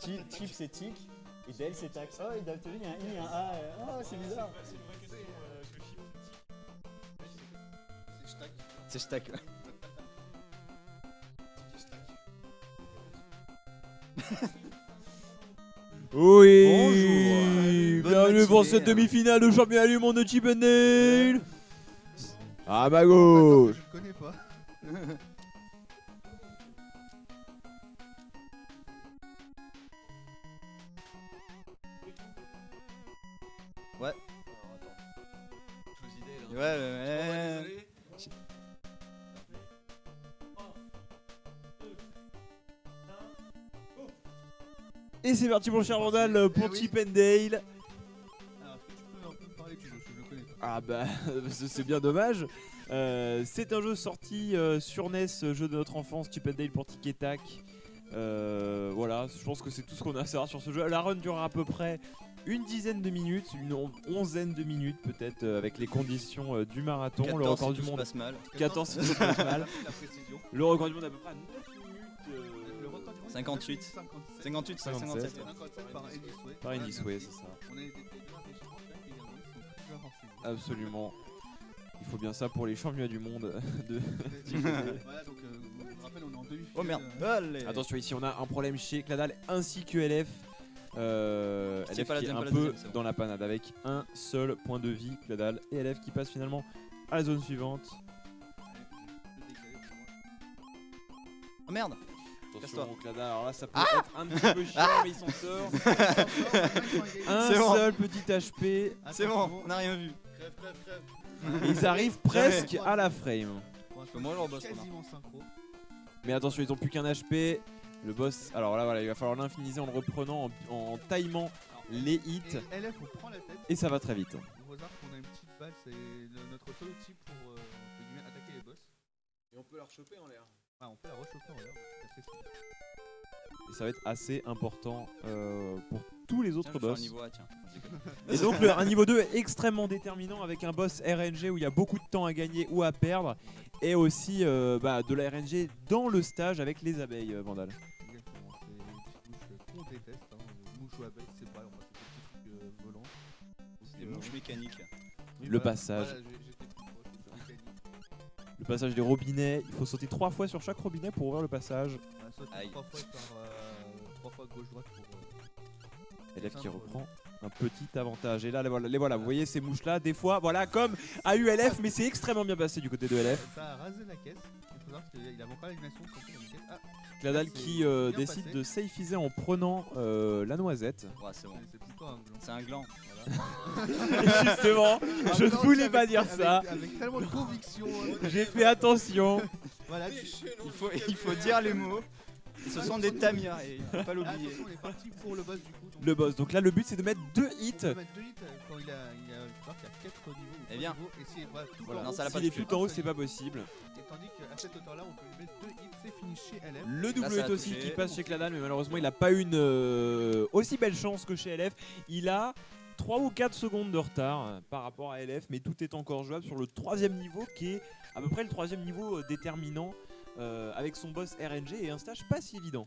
Chip c'est tic. Et Del c'est tax. Oh, et Dalton, il y a un I et un A. Oh, c'est bizarre. C'est stack. Oui. Bonjour. Bienvenue pour matinée. cette demi-finale de championnat du monde de Chip and Dale. À ma Attends, gauche. je connais pas. Ouais. Ouais, ouais. Et c'est parti mon cher Vandal pour oui. Chip and Dale. Alors, est-ce que tu peux un peu me parler du jeu? Je le connais pas. Ah bah c'est bien dommage. C'est un jeu sorti sur NES, jeu de notre enfance, Chip and Dale pour Tic et Tac. Voilà, je pense que c'est tout ce qu'on a à savoir sur ce jeu. La run durera à peu près une dizaine de minutes, une onzaine de minutes peut-être avec les conditions du marathon. 14, Le record si du tout se monde. passe mal. 14 si tout se passe mal. La précision. Le record du monde à peu près à 9 minutes. Le record du monde, 58. 57. 58, 57. 57. 57 par Ennisway. Par Ennisway, c'est ça. On a des payeurs des champions également, ils sont plus avancés. Absolument. Il faut bien ça pour les championnats du monde. Voilà, donc je vous rappelle, on est en demi-finale. Oh merde. Allez. Attention, ici on a un problème chez Cladal ainsi que LF. LF pas la qui est deuxième, un pas la peu deuxième, c'est bon. dans la panade avec un seul point de vie, Cladal. Et LF qui passe finalement à la zone suivante. Oh merde. Attention, Casse-toi. Cladal, alors là ça peut être un petit peu chiant, mais il s'en sort. Un C'est bon. seul petit HP. C'est bon, on n'a rien vu. Crève, crève, crève. Et ils arrivent presque à la frame. Moi, je rebosse, quasiment synchro. Mais attention, ils ont plus qu'un HP. Le boss, alors là voilà, il va falloir l'infiniser en le reprenant, en timant les hits. Et LF, on prend la tête. Et ça va très vite. Au hasard qu'on a une petite balle, c'est notre seul outil pour entre guillemets, attaquer les boss. Et on peut la rechoper en l'air. Ah, on peut la rechoper en l'air, donc c'est assez stylé. Et ça va être assez important pour tous les autres Tiens, je vais faire boss. un niveau A, tiens. Et donc un niveau 2 est extrêmement déterminant avec un boss RNG où il y a beaucoup de temps à gagner ou à perdre. Et aussi de la RNG dans le stage avec les abeilles, Vandal. Exactement, c'est une petite mouche qu'on déteste. Hein. Mouche ou abeille, c'est pareil, enfin, c'est des petits trucs volants. C'est des mouches mécaniques. Oui, Le passage. Voilà, j'étais plus proche, c'est mécanique. Le passage des robinets, il faut sauter 3 fois sur chaque robinet pour ouvrir le passage. On va sauter Aïe. 3 fois par 3 fois gauche-droite pour. Élève qui reprend un petit avantage. Et là, les voilà, vous voyez ces mouches là, des fois, voilà, comme à ULF, mais c'est extrêmement bien passé du côté de LF. Ça a rasé la caisse. Il faut savoir qu'il avait encore l'animation quand il a une caisse. Ah, Cladal c'est qui bien décide passé. de safeiser en prenant la noisette. Ouais, c'est bon. c'est plutôt un blanc. C'est un gland. Et justement, je ne voulais pas dire ça. Avec tellement de conviction. J'ai fait attention. Voilà, Il faut dire les mots. Et ce sont des tamias et il faut pas l'oublier. Attention, on est parti pour le boss du coup. Donc, Le boss. Donc là, le but c'est de mettre 2 hits. on va mettre 2 hits quand il faut voir qu'il y a 4 niveaux. ou Eh trois bien. niveaux, et si voilà, tout Voilà. en Non, haut, ça l'a pas S'il est touché. tout en haut, c'est pas possible. Et tandis qu'à cette hauteur-là, on peut lui mettre 2 hits, c'est fini chez LF. Le double ça hit a aussi touché. qui passe chez Cladal, mais malheureusement, il n'a pas une aussi belle chance que chez LF. Il a 3 ou 4 secondes de retard par rapport à LF, mais tout est encore jouable sur le 3ème niveau qui est à peu près le 3ème niveau déterminant avec son boss RNG et un stage pas si évident.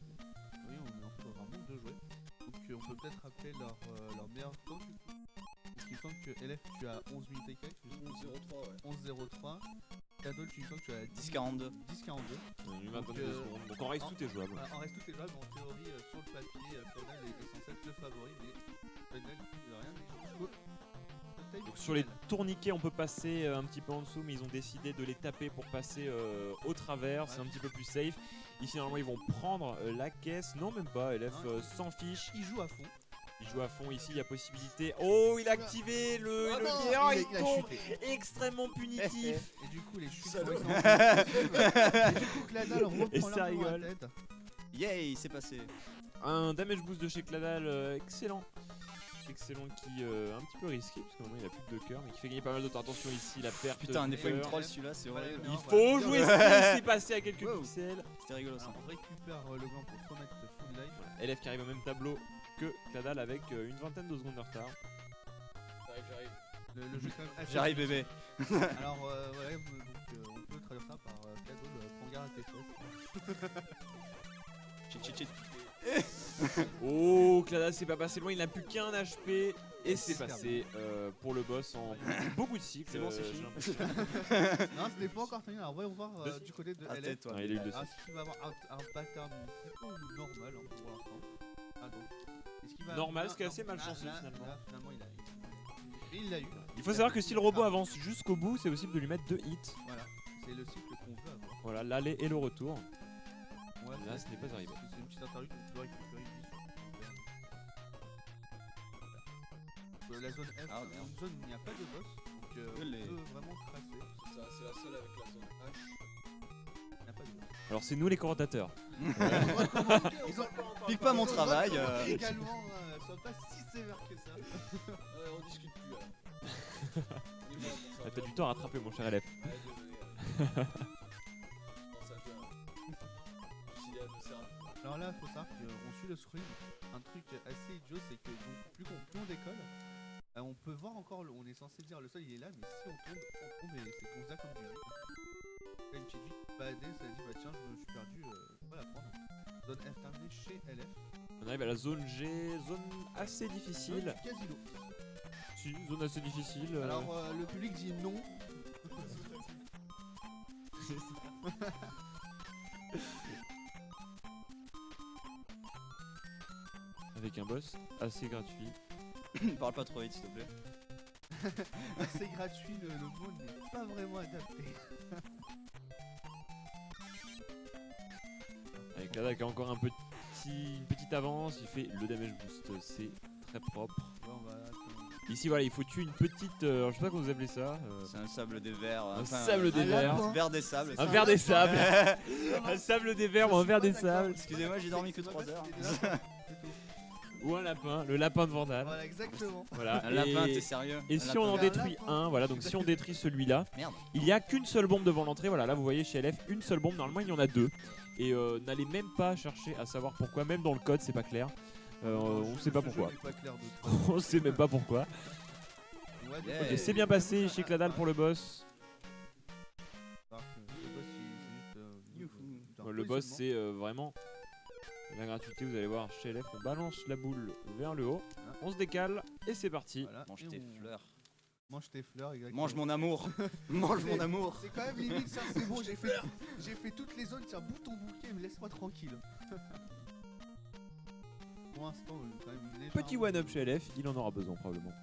Oui, on est encore un monde de jouets. Donc on peut peut-être rappeler leur meilleur temps du coup. Donc il me semble que LF tu as 11 minutes et quelques. 11-0-3, ouais. 11-0-3. Cadol tu me semble que tu as 10-42. 10-42. Une Donc, vingtaine de secondes. Donc en reste, tout est jouable. En reste tout est jouable, en théorie sur le papier, Cladal est censé être le favori, mais Cladal ne de rien. Mais Donc sur les tourniquets, on peut passer un petit peu en dessous, mais ils ont décidé de les taper pour passer au travers. C'est un petit peu plus safe. Ici, normalement, ils vont prendre la caisse. Non, même pas. LF s'en fiche. il joue à fond. Il joue à fond ici, il y a possibilité. Oh, il a activé le Ah non, levier. Oh, il il a tombe. chuté. Extrêmement punitif. Et du coup, les chutes sont Salaud. Et du coup, Cladal reprend Et ça largement la rigole. tête. Yay, c'est passé. Un damage boost de chez Cladal, excellent. Excellent qui un petit peu risqué, parce qu'au moment il a plus de cœur, mais qui fait gagner pas mal de temps. Attention ici, la perte. Putain, des fois il me de cœur. troll celui-là, c'est horrible. Il Non, faut voilà. jouer ici, c'est passé à quelques Wow. pixels. C'était rigolo ça. Alors, on récupère le gland pour se remettre full life. Voilà. LF qui arrive au même tableau que Cladal avec une vingtaine de secondes de retard. J'arrive. Le jeu est quand même assez J'arrive bébé. Alors voilà, donc on peut traduire ça par Cadol, prends garde à tes fesses. Cheat, cheat. Oh, Clada c'est pas passé loin, il n'a plus qu'un HP. Et c'est passé pour le boss en beaucoup de cycles. C'est bon, c'est j'ai fini. l'impression. Non, ce n'est pas encore terminé. Alors, voyons voir du côté de Ah, LF. tête, toi. Ah, il a eu le Ah, est-ce qu'il va avoir un pattern plutôt normal pour l'instant? Ah, donc. Est-ce qu'il va Normal, avoir- ce qui est assez non, malchanceux, là, finalement. Là, finalement, il l'a eu. Il faut savoir que si le robot avance jusqu'au bout, c'est possible de lui mettre 2 hits. Voilà, c'est le cycle qu'on veut avoir. Voilà, l'aller et le retour. Ouais, Là, ce n'est pas arrivé. C'est une petite interlude où tu dois récupérer une vie sur la zone F, Ah, merde. une zone où il n'y a pas de boss, donc on peut vraiment tracer. C'est la seule avec la zone H. Il n'y a pas de boss. Alors c'est nous les commentateurs. Ils ont Pique pas mon ils ont travail. recommandé également, sois pas si sévère que ça. On discute plus alors. Ah, t'as du temps à rattraper mon cher LF. Ouais, désolé. Je pense à toi. Je suis là de servir. Alors là, il faut savoir qu'on suit le screen. Un truc assez idiot, c'est que donc, plus on décolle, on peut voir encore, on est censé dire le sol il est là, mais si on tombe et c'est considéré comme du vide. Là, une petite vie baladée, ça dit bah tiens, je me suis perdu, je vais la prendre. Zone F terminée chez LF. On arrive à la zone G, zone assez difficile. Casino. Si, zone assez difficile. Alors le public dit non. Avec un boss assez gratuit. Parle pas trop vite, s'il te plaît. C'est gratuit, le mot n'est pas vraiment adapté. Avec Clada qui a encore une petite avance, il fait le damage boost, c'est très propre. Ouais, on va attendre. Ici voilà, il faut tuer une petite, alors, je sais pas comment vous appelez ça. C'est un sable des vers. Un sable des vers. Un verre des sables. Un verre des sables. Un sable des vers ou un verre des sables. Excusez-moi, j'ai dormi que 3 heures. Ou un lapin, le lapin de Vandal. Voilà, exactement. Voilà. Un lapin, t'es sérieux? Et Un si on en lapin. détruit un, voilà, donc si on détruit celui-là, Merde. il n'y a qu'une seule bombe devant l'entrée. Voilà, là vous voyez chez LF, une seule bombe. Normalement, il y en a 2. Et n'allez même pas chercher à savoir pourquoi, même dans le code, c'est pas clair. On sait pas pourquoi. Pas clair de toute façon. On sait même pas pourquoi. Ouais, des Yeah. fois, Ok, c'est bien passé chez Cladal pour le boss. le boss, c'est juste, un Le boss, positionnement. c'est vraiment la gratuité. Vous allez voir, chez LF, on balance la boule vers le haut. On se décale et c'est parti. Voilà, Mange et tes on- fleurs. Mange tes fleurs, exactement. Mange mon amour. Mange mon amour. C'est quand même limite, ça, c'est bon, j'ai fait toutes les zones, tiens, bout ton bouquet, mais laisse-moi tranquille. Pour l'instant, quand même, légèrement- Petit one-up chez LF, il en aura besoin probablement.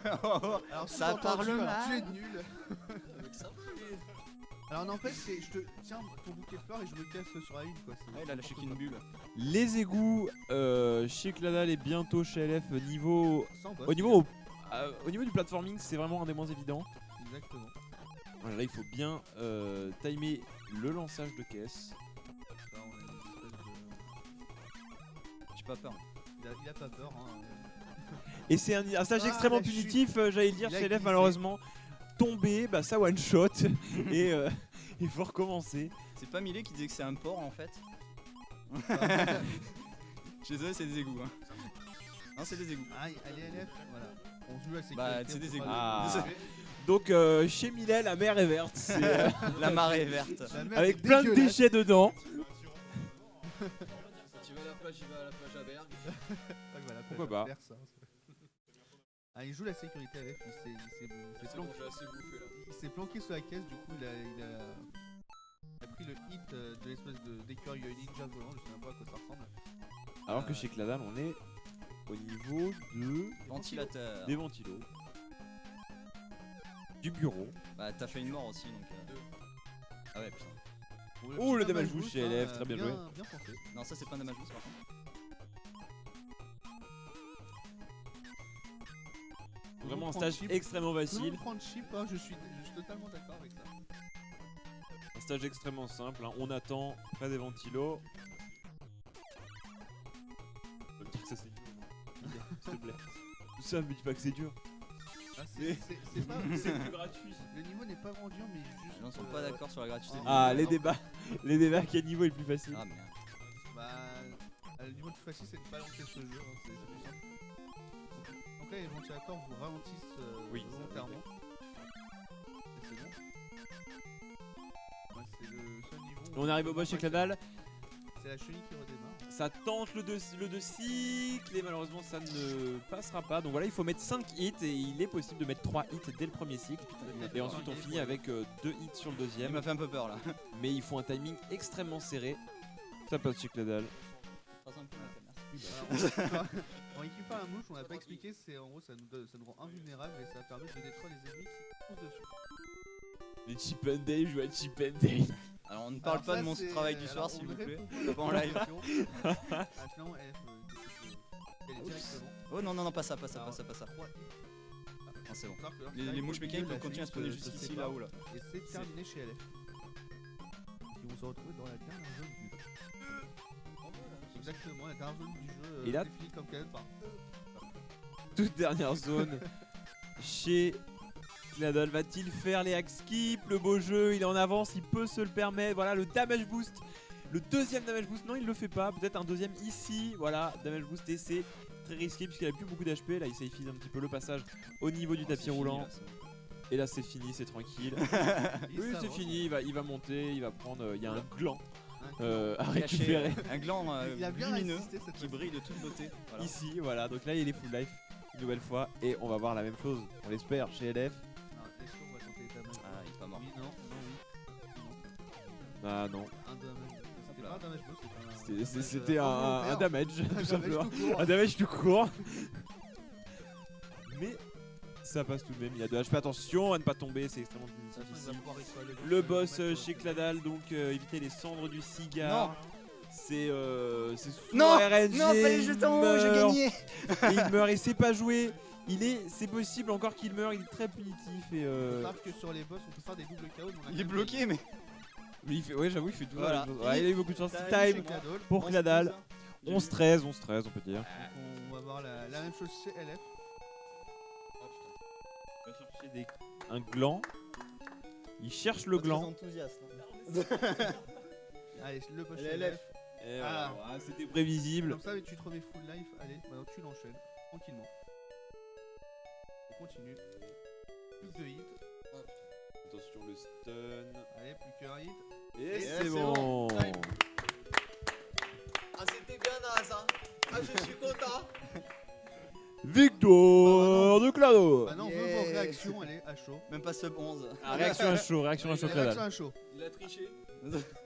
Alors, Ça sous-entendu, parle alors, mal. tu es nul. Alors n'empêche, c'est je te tiens ton bouquet de fleurs et je me casse sur la ligne quoi. Ouais, il a lâché qu'une bulle. Les égouts chez Cladal et bientôt chez LF niveau. Sans boss. Au niveau du platforming, c'est vraiment un des moins évidents. Exactement. Voilà, là, il faut bien timer le lançage de caisse. Ça, on a une espèce de- J'ai pas peur. il a pas peur hein. Et c'est un stage Ah, extrêmement la chute. punitif, j'allais le dire, Il a chez LF glissé. malheureusement. Tomber, bah ça one shot et il faut recommencer. C'est pas Millet qui disait que c'est un porc en fait. Je suis désolé, c'est des égouts. Hein. Non, c'est des égouts. Ah, allez LF, voilà. On joue à sécurité. Bah, c'est on des peut égouts. pas Ah. les- Donc chez Millet, la mer est verte, c'est, La marée est verte. La mer avec est plein de dégueulasse. déchets dedans. Quand tu vas à la plage, il va à la plage à Bergue. Ouais, voilà, Pourquoi faire pas. ça. Ah, il joue la sécurité LF, il s'est C'est bon, j'ai assez bouffé là. Il s'est planqué sous la caisse, du coup il a pris le hit de l'espèce d'écureuil ninja volant, je sais même pas à quoi ça ressemble. Alors que chez Cladal, on est au niveau Ventilateur. des ventilos, du bureau. Bah, t'as fait une mort aussi donc. Ah ouais, putain. Bon, Oh, le petit damage boost chez LF, très bien joué. Bien pensé. Non, ça c'est pas un damage boost par contre. Vraiment un Prendre stage chip. extrêmement Tout le facile, monde prend chip, hein, je suis totalement d'accord avec ça. un stage extrêmement simple. Hein. On attend près des ventilos. On va me dire que ça c'est dur. S'il te plaît. Ça me dis pas que c'est dur. Ah, c'est pas. C'est plus gratuit. Le niveau n'est pas vendu, mais juste. Les gens sont pas d'accord sur la gratuité. Ah, du les jeu. débats. Les débats, quel niveau est le plus facile? Ah merde. Bah, le niveau le plus facile, c'est de balancer ce jeu, hein, c'est plus simple. Donc là, les ventilateurs vous ralentissent Oui, ça, volontairement. Et c'est bon. Ouais, c'est le seul niveau. où On arrive au boss chez Cladal. C'est c'est la chenille qui redémarre. Ça tente le 2 cycles et malheureusement ça ne passera pas. Donc voilà, il faut mettre 5 hits et il est possible de mettre 3 hits dès le premier cycle. Et ensuite on finit avec 2 hits sur le Il deuxième. m'a fait un peu peur là. Mais il faut un timing extrêmement serré. Ça passe chez Cladal. On récupère un mouche, on n'a pas expliqué, c'est en gros ça nous rend invulnérables et ça permet de détruire les ennemis qui foncent dessus. Les Chip and Dale jouent à Chip and Dale. Alors on ne parle Alors pas ça, de mon c'est- travail du alors, soir on s'il vous ne plaît. répond Pas en à la live. question. Ah, finalement, elle est directement. Oh non, non, non, pas ça, pas ça, Alors, pas ça, pas ça. 3 Non, c'est bon. Alors que lorsque Les t'arrives mouches au mécaniques milieu, peuvent la continuer à chenille spawner se juste ici, sépare là-haut là. Et c'est terminé chez LF. Ils vont se retrouver dans la dernière zone du jeu. Exactement, la dernière zone du jeu. Et là- définie comme canon par Toute dernière zone chez Cladal. Va-t-il faire les hack skip? Le beau jeu, il est en avance, il peut se le permettre. Voilà le damage boost. Le deuxième damage boost, non il le fait pas. Peut-être un deuxième ici. Voilà, damage boost et c'est très risqué puisqu'il a plus beaucoup d'HP. Là il safeise un petit peu le passage au niveau du tapis roulant. Et là c'est fini, c'est tranquille. Il Oui c'est s'avance. fini, il va monter, il va prendre. Il y a un gland Un à Caché, récupérer. un gland Il a bien lumineux résisté cette qui fois-ci. brille de toute beauté. Voilà. Ici, voilà, donc là il est full life une nouvelle fois et on va voir la même chose, on l'espère, chez LF. Alors, est-ce qu'on va tenter les damages? Ah, il est pas mort. Oui, non, oui. Ah non, Un damage. C'était pas un damage boss, c'était un damage, tout simplement. tout court. Un damage tout court. Mais ça passe tout de même, il y a de HP, attention à ne pas tomber, c'est extrêmement De toute façon, il va difficile. pouvoir explorer Le boss mettre, chez Cladal, donc éviter les cendres du Non. cigare. C'est sous Non, RNG, non, fallait le il jeton, j'ai meurt. gagné. Et il meurt et c'est pas joué. C'est possible encore qu'il meure, il est très punitif et Sauf que sur les boss, on peut faire des doubles KO. mais on a Il est quand même bloqué, mais. mais il fait, ouais j'avoue il fait tout Voilà. la même chose. Ouais, il a eu beaucoup de chance. Time Time des cadeaux. pour Cladal. 11-13 on peut dire. Donc on va voir la même chose chez LF. Il va chercher un gland. Il cherche le gland. enthousiaste. Allez, le boss Les chez LF. LF. Et Ah. voilà, c'était prévisible. Comme ça, tu te remets full life. Allez, maintenant tu l'enchaînes tranquillement. On continue. Plus de hits. Attention le stun. Allez, plus qu'un hit. Et c'est c'est bon. Time. Ah, c'était bien naze, hein. Ah, je suis content. Victoire de Clado. Maintenant, on veut Yeah. vos réactions. Allez, à chaud. Même pas sub 11. Réaction à chaud, réaction à chaud Les réactions Cladal. à chaud. Il a triché. 2 fois.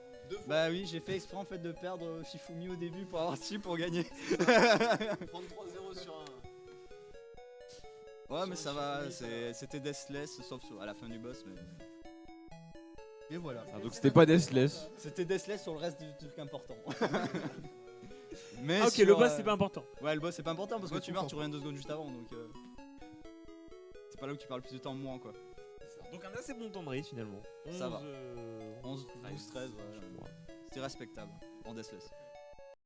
Bah oui, j'ai fait exprès en fait de perdre Shifumi au début pour avoir dessus pour gagner. 33-0 sur un. Ouais, mais ça va, c'était deathless sauf à la fin du boss. Mais... Et voilà. Ah, donc c'était pas Deathless. C'était deathless sur le reste du truc important. Mais Ah, ok, sur, le boss c'est pas important. Ouais, le boss c'est pas important parce que Ouais, tu on meurs, s'en tu reviens 2 secondes juste avant donc. C'est pas là où tu parles le plus de temps moins quoi. Donc un assez bon temps de raid finalement. Ça va. 11, 11, 12, 13, je ouais. crois. C'était respectable en deathless.